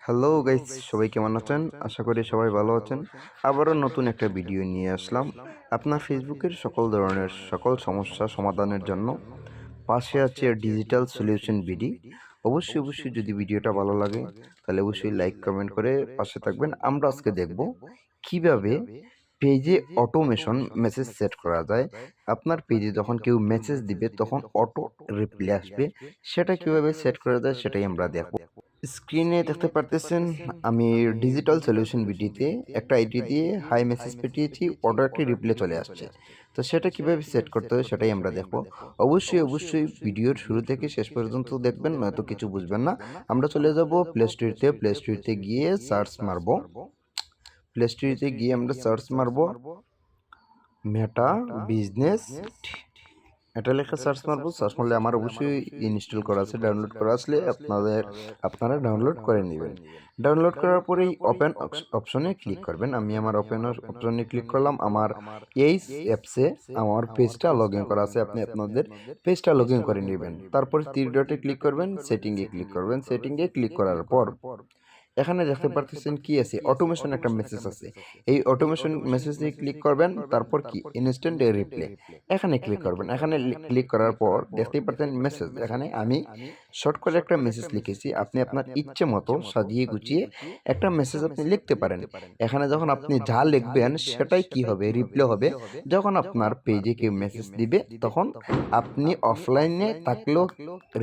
Hello guys, সবাই কেমন আছেন? আশা করি সবাই ভালো আছেন। আবারও নতুন একটা ভিডিও নিয়ে আসলাম। আপনার ফেসবুকের সকল ধরনের সকল সমস্যা সমাধানের জন্য পাশে আছে ডিজিটাল সলিউশন বিডি। অবশ্যই যদি ভিডিওটা ভালো লাগে তাহলে অবশ্যই লাইক কমেন্ট করে পাশে থাকবেন। আমরা আজকে দেখব কিভাবে পেজে অটোমেশন মেসেজ সেট করা যায়। আপনার পেজে যখন কেউ মেসেজ দিবে তখন অটো রিপ্লাই আসবে। সেটা কিভাবে সেট করা যায় সেটাই আমরা দেখব। স্ক্রিনে দেখতে পারতেছেন আমি ডিজিটাল সলিউশন বিডিতে একটা আইডি দিয়ে হাই মেসেজ পাঠিয়েছি, অটো একটি রিপ্লাই চলে আসছে। তো সেটা কিভাবে সেট করতে হয় সেটাই আমরা দেখব। অবশ্যই ভিডিওর শুরু থেকে শেষ পর্যন্ত দেখবেন, নয়তো কিছু বুঝবেন না। আমরা চলে যাব প্লে স্টোরিতে গিয়ে সার্চ মারবো। প্লে স্টোরিতে গিয়ে আমরা সার্চ মারবো মেটা বিজনেস। এটা লেখা সার্চ মারবো। সার্চ মারলে আমার অবশ্যই ইনস্টল করা আছে, ডাউনলোড করা আসলে আপনারা ডাউনলোড করে নেবেন। ডাউনলোড করার পরেই ওপেন অপশনে ক্লিক করবেন। আমি আমার ওপেন অপশনে ক্লিক করলাম। আমার এই অ্যাপসে আমার পেজটা লগ ইন করা আছে, আপনি আপনাদের পেজটা লগ ইন করে নেবেন। তারপরে থ্রি ডটে ক্লিক করবেন, সেটিংয়ে ক্লিক করবেন। সেটিংয়ে ক্লিক করার পর এখানে দেখতে পারতেছেন কি আছে, অটোমেশন একটা মেসেজ আছে। এই অটোমেশন মেসেজে ক্লিক করবেন, তারপর কি ইনস্ট্যান্ট রিপ্লাই এখানে ক্লিক করবেন। এখানে ক্লিক করার পর দেখতেই পাচ্ছেন মেসেজ। এখানে আমি শর্ট করে একটা মেসেজ লিখেছি। আপনি আপনার ইচ্ছে মতো সাজিয়ে গুছিয়ে একটা মেসেজ আপনি লিখতে পারেন। এখানে যখন আপনি যা লিখবেন সেটাই কি হবে, রিপ্লাই হবে। যখন আপনার পেজে কেউ মেসেজ দিবে তখন আপনি অফলাইনে থাকলেও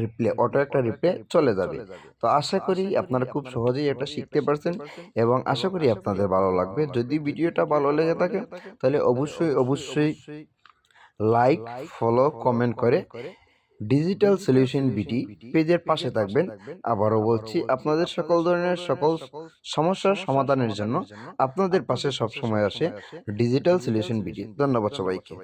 রিপ্লাই, অটো একটা রিপ্লাই চলে যাবে। তো আশা করি আপনারা খুব সহজেই এটা শিখতে পারছেন এবং আশা করি আপনাদের ভালো লাগবে। যদি ভিডিওটা ভালো লেগে থাকে তাহলে অবশ্যই লাইক, ফলো, কমেন্ট করে ডিজিটাল সলিউশন বিটি পেজের পাশে থাকবেন। আবারও বলছি, আপনাদের সকল ধরনের সকল সমস্যার সমাধানের জন্য আপনাদের পাশে সবসময় আসে ডিজিটাল সলিউশন বিটি। ধন্যবাদ সবাইকে।